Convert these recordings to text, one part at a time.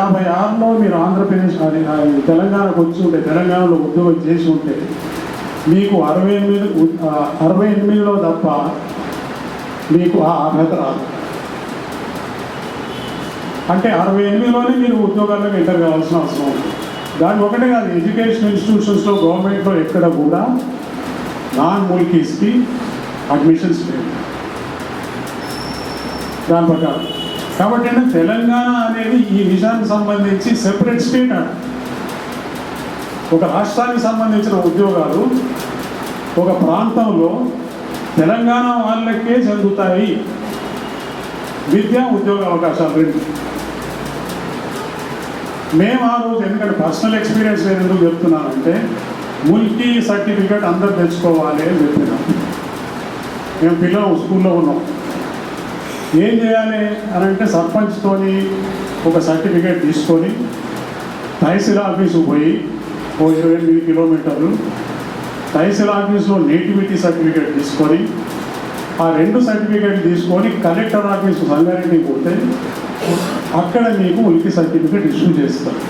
1956లో మీరు ఆంధ్రప్రదేశ్ అది తెలంగాణకు వచ్చి ఉంటే, తెలంగాణలో ఉద్యోగం చేసి ఉంటే మీకు 68లో తప్ప మీకు ఆ అర్హత రాదు. అంటే 68లోనే మీరు ఉద్యోగాల్లోకి ఎంటర్ కావాల్సిన అవసరం ఉంది. దాని ఒకటే కాదు, ఎడ్యుకేషన్ ఇన్స్టిట్యూషన్స్లో గవర్నమెంట్లో ఎక్కడ కూడా నాన్ ముల్కీస్కి అడ్మిషన్స్ లేవు దాని ప్రకారం. కాబట్టి అంటే తెలంగాణ అనేది ఈ విషయానికి సంబంధించి సెపరేట్ స్టేట్ అంట. ఒక రాష్ట్రానికి సంబంధించిన ఉద్యోగాలు ఒక ప్రాంతంలో తెలంగాణ వాళ్ళకే చెందుతాయి. విద్యా ఉద్యోగ అవకాశాలు రెండు. మేము ఆ రోజు, ఎందుకంటే పర్సనల్ ఎక్స్పీరియన్స్ నేను ఎందుకు చెప్తున్నానంటే, ముల్కీ సర్టిఫికేట్ అందరు తెచ్చుకోవాలి అని చెప్పినాం. మేము పిల్లలు స్కూల్లో ఉన్నాం. ఏం చేయాలి అని అంటే, సర్పంచ్తోని ఒక సర్టిఫికేట్ తీసుకొని తహసీల్ ఆఫీసు పోయి 28 కిలోమీటర్లు తహసీల్ ఆఫీస్లో నేటివిటీ సర్టిఫికేట్ తీసుకొని, ఆ 2 సర్టిఫికేట్లు తీసుకొని కలెక్టర్ ఆఫీసు సంగారెడ్డికి పోతే అక్కడ మీకు ముల్కీ సర్టిఫికేట్ ఇష్యూ చేస్తారు.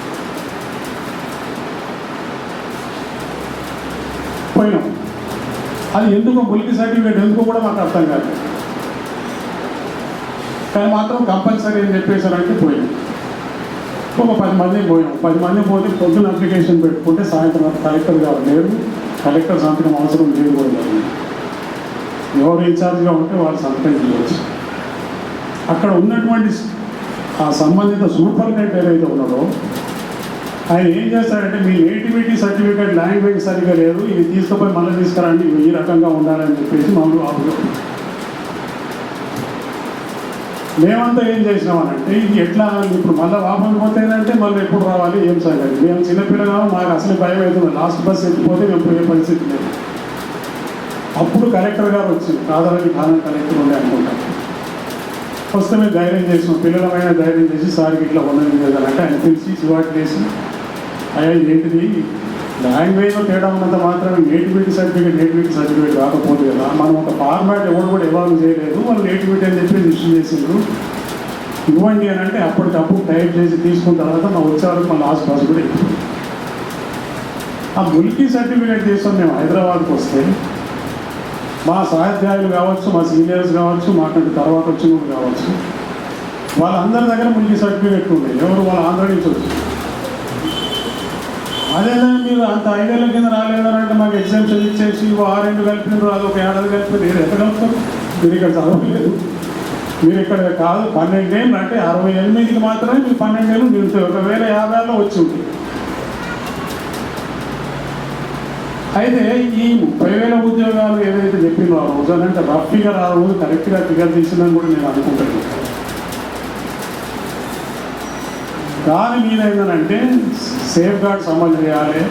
పోయినాం. అది ఎందుకు ముల్కీ సర్టిఫికేట్ ఎందుకు కూడా మాకు అర్థం కాదు. కానీ మాత్రం కంపల్సరీ అని చెప్పేసారంటే పోయినాం. ఒక 10 మంది పోయాం. 10 మంది పోతే పొద్దున్న అప్లికేషన్ పెట్టుకుంటే సాయంత్రం కలెక్టర్ గారు లేరు, కలెక్టర్ సంతకం అవసరం లేదు కూడా లేదు. ఎవరు ఇన్ఛార్జ్గా ఉంటే వాళ్ళు సంతకం చేయవచ్చు. అక్కడ ఉన్నటువంటి ఆ సంబంధిత సూపరింటెండెంట్ ఏదైతే ఉన్నాడో ఆయన ఏం చేస్తాడంటే, మీ నేటివిటీ సర్టిఫికేట్ లాంగ్వేజ్ సరిగ్గా లేదు, ఇది తీసుకుపోయి మళ్ళీ తీసుకురండి, ఈ రకంగా ఉండాలని చెప్పేసి మామూలు ఆపుతాం. మేమంతా ఏం చేసినామనంటే, ఇది ఎట్లా ఇప్పుడు మళ్ళీ వాపసు పోతే ఏంటంటే మళ్ళీ ఎప్పుడు రావాలి ఏం సంగతి. మేము చిన్నపిల్లగా మాకు అసలు భయం అవుతుంది, లాస్ట్ బస్ ఎత్తిపోతే మేము పోయే పరిస్థితి లేదు. అప్పుడు కలెక్టర్ గారు వచ్చింది, కాదరని ఖానా కలెక్టర్ ఉండే అనుకుంటాం. వస్తే మేము ధైర్యం చేసినాం, పిల్లలమైన ధైర్యం చేసి సార్కి ఇట్లా ఉన్నది లేదంటే ఆయన పిలిచి చివాటి చేసి, అయ్యా ఏంటిది లాంగ్వేజ్లో తేడా ఉన్నంత మాత్రమే నేటివిటీ సర్టిఫికేట్ రాకపోతే కదా, మనం ఒక ఫార్మాట్ ఎవరు కూడా ఎవాల్వ్ చేయలేదు, వాళ్ళు నేటివిటీ అని చెప్పి ఇష్యూ చేసిండ్రు, ఇవ్వండి అని అంటే అప్పటికప్పుడు టైప్ చేసి తీసుకున్న తర్వాత మా వచ్చేవారు మా లాస్ట్ బస్ కూడా ఎక్కువ. ఆ ముల్కీ సర్టిఫికేట్ తీసుకొని మేము హైదరాబాద్కి వస్తే మా సహాధ్యాయులు కావచ్చు, మా సీనియర్స్ కావచ్చు, మాకంటే తర్వాత వచ్చిన వాళ్ళు కావచ్చు, వాళ్ళందరి దగ్గర ముల్కీ సర్టిఫికేట్ ఉన్నాయి. ఎవరు వాళ్ళు ఆంధ్ర నుంచి వచ్చి, అదేనా మీరు అంత 5 ఏళ్ళ కింద రాలేదనంటే మాకు ఎగ్జామ్షన్ ఇచ్చేసి 6 కలిపినారు, అదొక 7 కలిపినారు, మీరు ఎక్కడ కలుపుతారు? మీరు ఇక్కడ చదవలేదు, మీరు ఇక్కడ కాదు 12 ఏళ్ళు అంటే 68కి మాత్రమే మీరు 12 ఏళ్ళు నిలుతాయి. 1050లో వచ్చి ఉంటుంది. అయితే ఈ 30,000 ఉద్యోగాలు ఏదైతే చెప్పిందో ఆ రోజు అంటే రఫ్ ఫిగర్, ఆ రోజు కరెక్ట్గా ఫిగర్ తీసిందని కూడా నేను అనుకుంటాను. దాని మీద ఏంటంటే సేఫ్ గార్డ్స్ అమలు చేయాలి,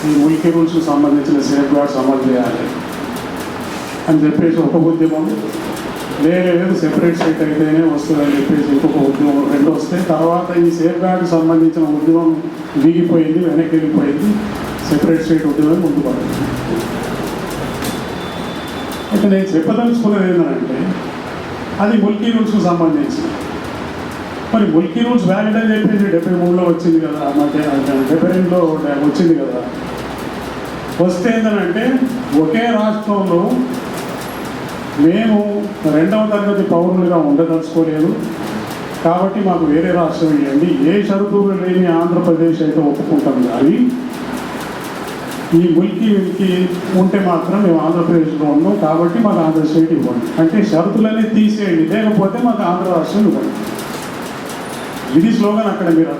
ఈ ముల్కీ రూల్స్కి సంబంధించిన సేఫ్ గార్డ్స్ అమలు చేయాలి అని చెప్పేసి ఒక ఉద్యమం. లేదు సెపరేట్ స్టేట్ అయితేనే వస్తుందని చెప్పేసి ఇంకొక ఉద్యమం 2 వస్తే, తర్వాత ఈ సేఫ్ గార్డ్కి సంబంధించిన ఉద్యమం దిగిపోయింది, వెనక్కి వెళ్ళిపోయింది, సెపరేట్ స్టేట్ ఉద్యమం ముందు పడింది. అయితే నేను చెప్పదలుచుకున్నది ఏంటంటే, అది ముల్కీ రూల్స్కి సంబంధించి. మరి ముల్కీ రూల్స్ వ్యాలిడ్ అని చెప్పేసి 73లో వచ్చింది కదా, మధ్య 72లో వచ్చింది కదా. వస్తే ఏంటంటే ఒకే రాష్ట్రంలో మేము 2వ తరగతి పౌరులుగా ఉండదలుచుకోలేదు, కాబట్టి మాకు వేరే రాష్ట్రం ఇవ్వండి, ఏ షరతులు లేని ఆంధ్రప్రదేశ్ అయితే ఒప్పుకుంటాం, కానీ ఈ ముల్కీ ఉంటే మాత్రం మేము ఆంధ్రప్రదేశ్లో ఉన్నాం, కాబట్టి మాకు ఆంధ్ర స్టేట్ ఇవ్వండి, అంటే షరతులన్నీ తీసేయండి, లేకపోతే మాకు ఆంధ్ర రాష్ట్రం ఇవ్వండి. ఇది స్లోగన్. అక్కడ మీరు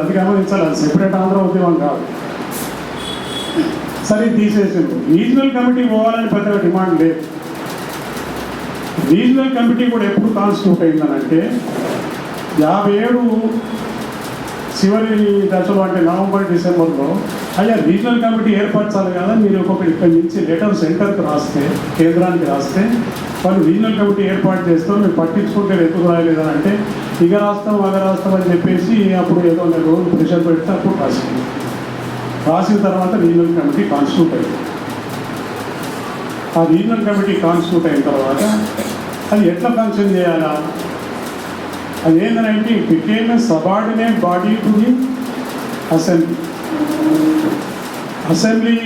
అది గమనించాలి, అది సెపరేట్ ఆంధ్ర ఉద్యమం కాదు. సరే తీసేసింది. రీజనల్ కమిటీ పోవాలని పెద్దగా డిమాండ్ లేదు. రీజనల్ కమిటీ కూడా ఎప్పుడు కాన్స్టిట్యూట్ అయిందనంటే 57 చివరి దశలో, అంటే నవంబర్ డిసెంబర్లో, అయ్యా రీజనల్ కమిటీ ఏర్పరచాలి కదా, మీరు ఒక్కొక్కటి ఇక్కడి నుంచి లెటర్ సెంటర్కి రాస్తే, కేంద్రానికి రాస్తే వాళ్ళు రీజనల్ కమిటీ ఏర్పాటు చేస్తారు, మీరు పట్టించుకుంటే ఎందుకు రాయలేదని అంటే ఇక రాస్తాం అని చెప్పేసి అప్పుడు ఏదో రోజు ప్రెషర్ పెడితే అప్పుడు రాసిన తర్వాత రీజనల్ కమిటీ కాన్స్టిట్యూట్ అయింది. ఆ రీజనల్ కమిటీ కాన్స్టిట్యూట్ అయిన తర్వాత అది ఎట్లా ఫంక్షన్ చేయాలా, అది ఏంటంటే it became a subordinate body to the assembly. Assembly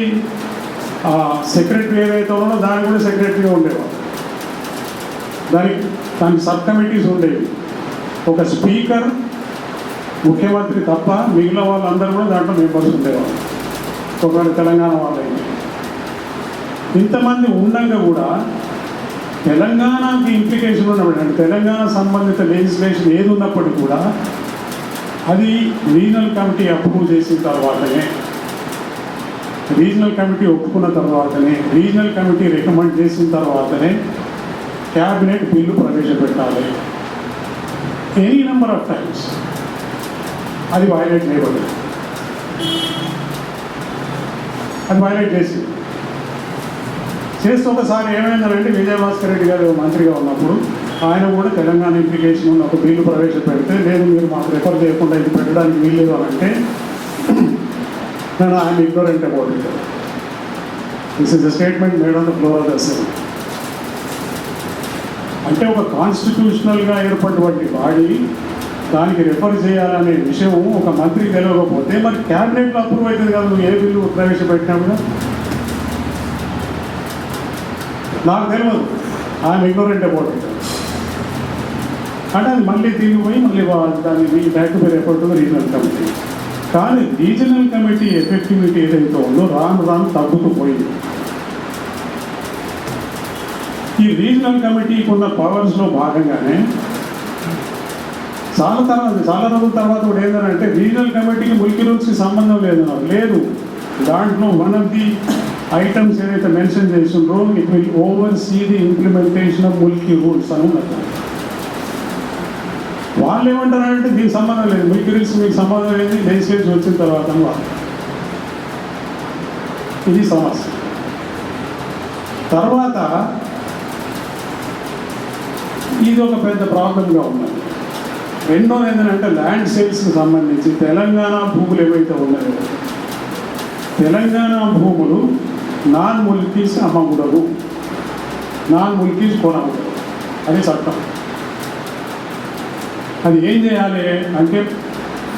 secretary ఏదైతే ఉన్నదో దానికి కూడా సెక్రటరీగా ఉండేవారు. దానికి సబ్ కమిటీస్ ఉండేవి. ఒక స్పీకర్, ముఖ్యమంత్రి తప్ప మిగిలిన వాళ్ళందరూ కూడా దాంట్లో మెంబర్స్ ఉండేవారు. ఒకవేళ తెలంగాణ వాళ్ళైతే ఇంతమంది ఉండగా కూడా తెలంగాణకి ఇంప్లికేషన్ ఉన్నప్పుడు, అంటే తెలంగాణ సంబంధిత లెజిస్లేషన్ ఏది ఉన్నప్పటికీ కూడా అది రీజనల్ కమిటీ అప్రూవ్ చేసిన తర్వాతనే, రీజనల్ కమిటీ ఒప్పుకున్న తర్వాతనే, రీజనల్ కమిటీ రికమెండ్ చేసిన తర్వాతనే క్యాబినెట్ బిల్లు ప్రవేశపెట్టాలి. ఎనీ నెంబర్ ఆఫ్ టైమ్స్ అది వైలేట్ చేయబడింది. అది వైలేట్ చేస్తే ఒకసారి ఏమైందంటే విజయభాస్కర్ రెడ్డి గారు మంత్రిగా ఉన్నప్పుడు ఆయన కూడా తెలంగాణ ఇంప్లికేషన్ ఉన్న ఒక బిల్లు ప్రవేశపెడితే, లేదు మీరు మాకు రిఫర్ చేయకుండా ఇది పెట్టడానికి వీల్లేదు అని అంటే నేను ఆయన ignorant about it. This is the statement made on the floor of the assembly. అంటే ఒక కాన్స్టిట్యూషనల్గా ఏర్పడినటువంటి బాడీ దానికి రిఫర్ చేయాలనే విషయం ఒక మంత్రికి తెలియకపోతే మరి క్యాబినెట్లో అప్రూవ్ అవుతుంది కదా, నువ్వు ఏ బిల్లు ప్రవేశపెట్టినా కూడా. నాకు తెలియదు, ఆయన ఇగ్నోరెంట్ అబౌట్ ఇట్. అంటే అది మళ్ళీ తిరిగిపోయి మళ్ళీ దాన్ని back to be report to regional committee. కానీ రీజనల్ కమిటీ ఎఫెక్టివిటీ ఏదైతే ఉందో రాను తగ్గుతూ పోయింది. ఈ రీజనల్ కమిటీకి ఉన్న పవర్స్లో భాగంగానే చాలా రోజుల తర్వాత కూడా ఏంటంటే రీజనల్ కమిటీకి ముల్కీ రూల్స్కి సంబంధం లేదు. దాంట్లో వన్ ఆఫ్ ది ఐటమ్స్ ఏదైతే మెన్షన్ చేసిండ్రో, it will oversee the implementation of Mulki rules అని ఉన్నారు. వాళ్ళు ఏమంటారంటే దీనికి సంబంధం లేదు, ముల్కీ రూల్స్ మీకు సంబంధం లేదు, లెజిస్లేషన్ వచ్చిన తర్వాత వాళ్ళు. ఇది సమస్య. తర్వాత ఇది ఒక పెద్ద ప్రాబ్లంగా ఉన్నది. రెండోది ఏంటంటే ల్యాండ్ సేల్స్కి సంబంధించి తెలంగాణ భూములు ఏవైతే ఉన్నాయో, తెలంగాణ భూములు నాన్ ముల్కీస్ అమ్మకూడదు, నాన్ ముల్కీస్ కొనకూడదు. అది చట్టం. అది ఏం చేయాలి అంటే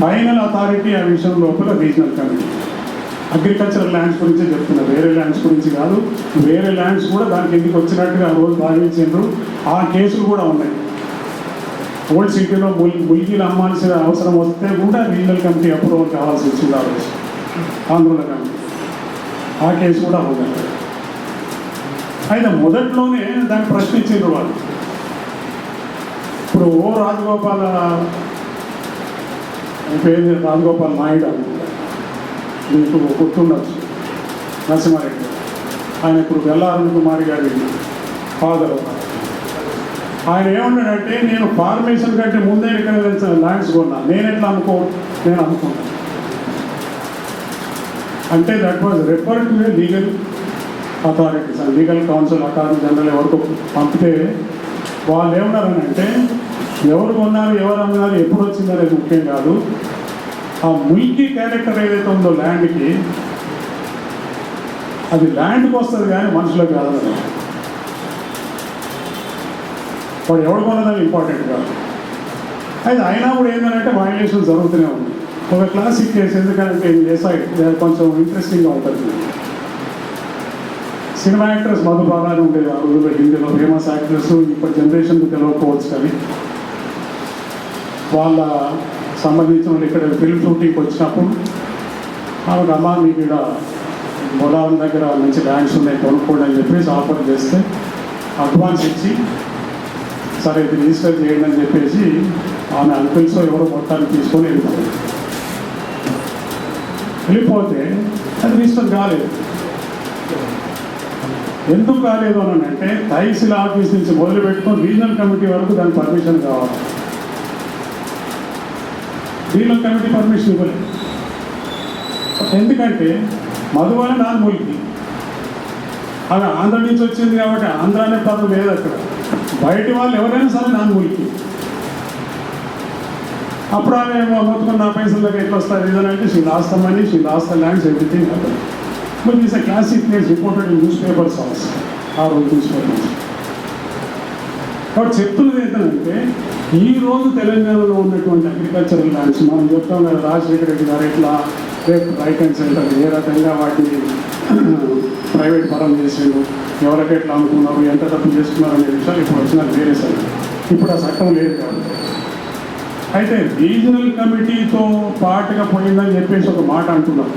ఫైనల్ అథారిటీ ఆ విషయం లోపల రీజనల్ కమిటీ. అగ్రికల్చరల్ ల్యాండ్స్ గురించే చెప్తున్నారు, వేరే ల్యాండ్స్ గురించి కాదు. వేరే ల్యాండ్స్ కూడా దానికి ఎందుకు వచ్చినట్టుగా ఆ రోజు భావించారు. ఆ కేసులు కూడా ఉన్నాయి. ఓల్డ్ సిటీలో ముల్కీలు అమ్మాల్సిన అవసరం వస్తే కూడా రీజనల్ కమిటీ అప్రూవల్ కావాల్సి వచ్చింది ఆ రోజు, ఆంధ్రుల కమిటీ. ఆ కేసు కూడా ఉంది. అయితే మొదట్లోనే దాన్ని ప్రశ్నించారు వాళ్ళు. ఇప్పుడు రాజగోపాల్ నాయుడు అనుకుంటా, మీకు గుర్తుండొచ్చు, నరసింహారెడ్డి. ఆయన ఇప్పుడు వెల్లారణ కుమారి గారి ఫాదర్. ఆయన ఏమన్నాడంటే, నేను ఫార్మేషన్ కంటే ముందే ఇక్కడ ల్యాండ్స్ కొన్నా, నేను అనుకున్నాను. అంటే that was refer to a legal authorities, legal council, attorney general ఎవరికి పంపితే వాళ్ళు ఏమన్నారనంటే, ఎవరు కొన్నారు, ఎవరు అన్నారు, ఎప్పుడు వచ్చిందనేది ముఖ్యం కాదు, ఆ ముల్కీ క్యారెక్టర్ ఏదైతే ఉందో ల్యాండ్కి, అది ల్యాండ్కి వస్తుంది కానీ మనుషులకు కాదు. వాడు ఎవరు కొన్నదని ఇంపార్టెంట్ కాదు. అయితే అయినా కూడా ఏంటంటే వైలేషన్ జరుగుతూనే ఉంది. ఒక క్లాసిక్ కేసు, ఎందుకంటే కొంచెం ఇంట్రెస్టింగ్గా ఉంటుంది. సినిమా యాక్ట్రెస్ మధుబాల అని ఉండేది ఆ రోజుల్లో, హిందీలో ఫేమస్ యాక్ట్రెస్. ఇప్పుడు జనరేషన్కి తెలియకపోవచ్చు కానీ వాళ్ళ సంబంధించిన వాళ్ళు ఇక్కడ ఫిల్మ్ షూటింగ్కి వచ్చినప్పుడు ఆమెకు అమ్మ మీకు ఇక్కడ బొలారం దగ్గర మంచి ల్యాండ్స్ ఉన్నాయి కొనుక్కోండి అని చెప్పేసి ఆఫర్ చేస్తే అడ్వాన్స్ ఇచ్చి సరే ఇది రిజిస్టర్ చేయండి అని చెప్పేసి ఆమె అంకుల్స్ ఎవరో మొత్తాన్ని తీసుకొని వెళ్ళిపోతే అది రిజిస్టర్ కాలేదు. ఎందుకు కాలేదు అని అంటే తహసీల్ ఆఫీస్ నుంచి మొదలు పెట్టుకొని రీజనల్ కమిటీ వరకు దాని పర్మిషన్ కావాలి. రీజనల్ కమిటీ పర్మిషన్ ఇవ్వలేదు. ఎందుకంటే మధుబాల నాన్ ముల్కీ, అవి ఆంధ్ర నుంచి వచ్చింది కాబట్టి ఆంధ్ర అనే పదం లేదు అక్కడ. బయటి వాళ్ళు ఎవరైనా సరే నాన్ ముల్కీ. అప్పుడు ఆమె మొత్తం నా పైసలకు ఎట్లా వస్తారు ఏదంటే she lost the money, she lost the lands, everything happen. But this a classic case reported in news papers also, ఆ రోజు న్యూస్ పేపర్స్. కాబట్టి చెప్తున్నది ఏంటంటే ఈ రోజు తెలంగాణలో ఉన్నటువంటి అగ్రికల్చరల్ ల్యాండ్స్ మనం చెప్తాం కదా, రాజశేఖర రెడ్డి గారు ఇట్లా రైట్ హ్యాండ్ సెంటర్ ఏ రకంగా వాటిని ప్రైవేట్ పరం చేసిండు, ఎవరికి ఎట్లా అనుకున్నారు, ఎంత తప్పు చేసుకున్నారు అనే విషయాలు ఇప్పుడు వచ్చిన వేరే సార్. ఇప్పుడు ఆ చట్టం లేదు కాదు. అయితే రీజనల్ కమిటీతో పాటుగా పోయిందని చెప్పేసి ఒక మాట అంటున్నారు.